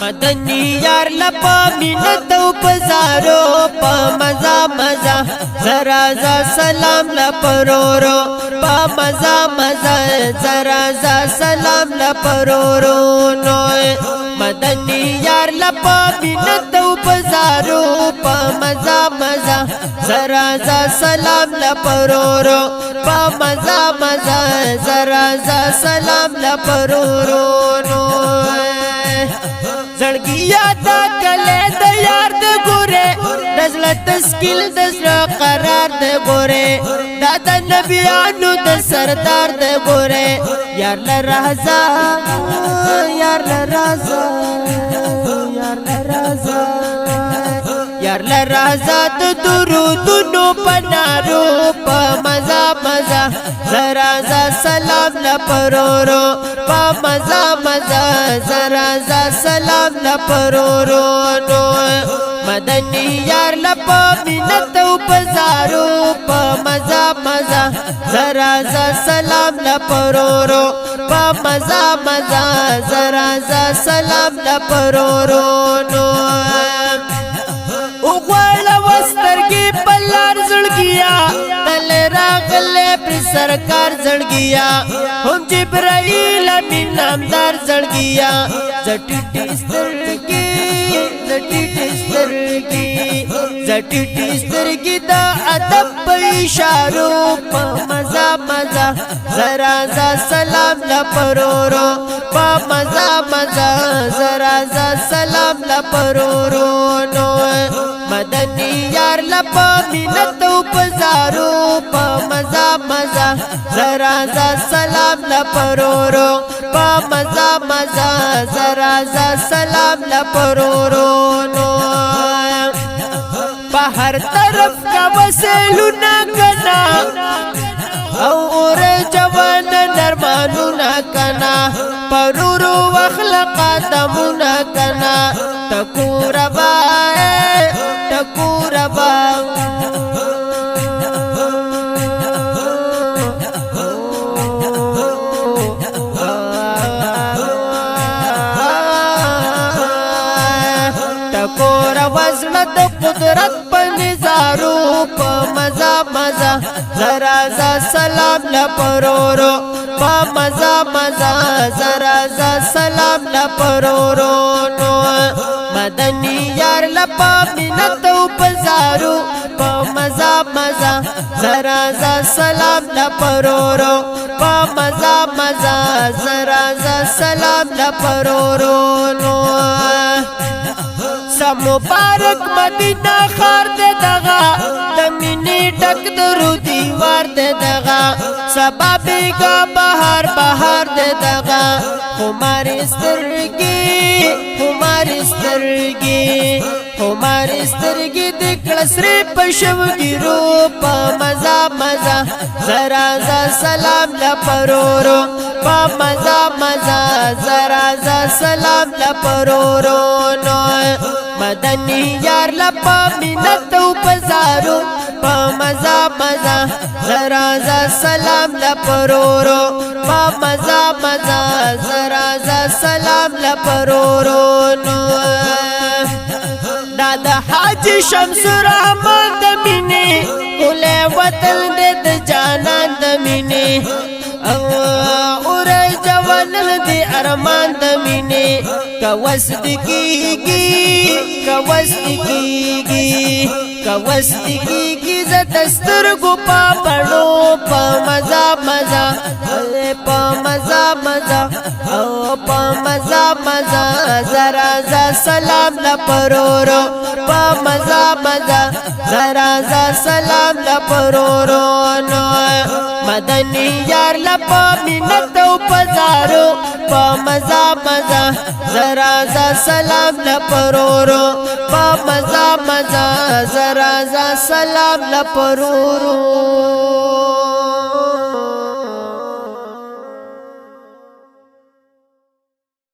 مدنی یار لپا مینت و پزارو پا مزا مزا زرا زا سلام لپرورو پا مزا مزا زرا زا سلام لپرورو نوے مدنی یار لپا مینت و پزارو پا مزا مزا زرا زا سلام لپرورو پا مزا مزا زرا زا سلام لپرورو نوے زړګیا دا کله د یار د ګوره نزله تسکیل د زړه قرار د ګوره دا د نبیانو د سردار د ګوره یار ل رازا یار ل رازا یار ل رازا یار ل رازا د درودونو پنارو په مزا مزا زرا زا سلام لپرورو په مزا مزا زرا زا سلام لپرورو نو مدنی یار لپا مینت و پزارو په مزا مزا زرا زا سلام لپرورو په مزا مزا زرا زا سلام لپرورو نو سترګې پلار زړګیا تل راغله پر سرکار زړګیا هم جبرائیل امین نامدار زړګیا زټټی سترګې زټټی سترګې زټټی سترګې دا ادب په اشارو په مزا مزا زرا زا سلام لپرورو په مزا مزا زرا زا سلام لپرورو نو مدنی یار لپا مینت و پزارو پا مزا مزا زرا زا سلام لپرورو پا مزا مزا زرا زا سلام لپرورو نو پا هر طرف کا وسیلو نا کنا او اور جوان نرمانو نا کنا پرورو وخلقا دمو نا کنا تکور بائے تکور باو تکور وزنت قدرت پنزارو پا مزا مزا زرا زا سلام لپرورو پا مزا مزا زرا زا سلام لپرورو نو مدنی یار لپا مینت و پزارو پا مزا مزا زرا زا سلام لپرورو پا مزا مزا زرا زا سلام لپرورو نو سم مبارک مدینہ خار دے دغا دمینی ٹک درو دیوار دے دغا سبا بیگا بہار بہار دے دغا ہماری سترگی ہماری سترگی ہماری سترگی دکڑ سری پشو گیرو پا مزا مزا زرا زا سلام لپرورو پا مزا مزا زرا زا سلام لپرورو نو مدنی یار لپا مینت و پزارو پا مزا مزا زرا زا سلام لپرورو پا مزا مزا زرا زا سلام لپرورو نو دادا حاج شمس رحمان دمینی اولے وطن دید جانان دمینی اور جوان دی ارمان دمینی کوست کیگی کوست کیگی کوست کیگی زدستر گو پا پڑو پا مزا مزا پا مزا مزا پا مزا مزا زرا زا سلام لپرورو پا مزا مزا زرا زا سلام لپرورو نو مدنی یار لپا مینت و پزارو پا مزا مزا زرا زا سلام لپرورو پا مزا مزا زرا زا سلام لپرورو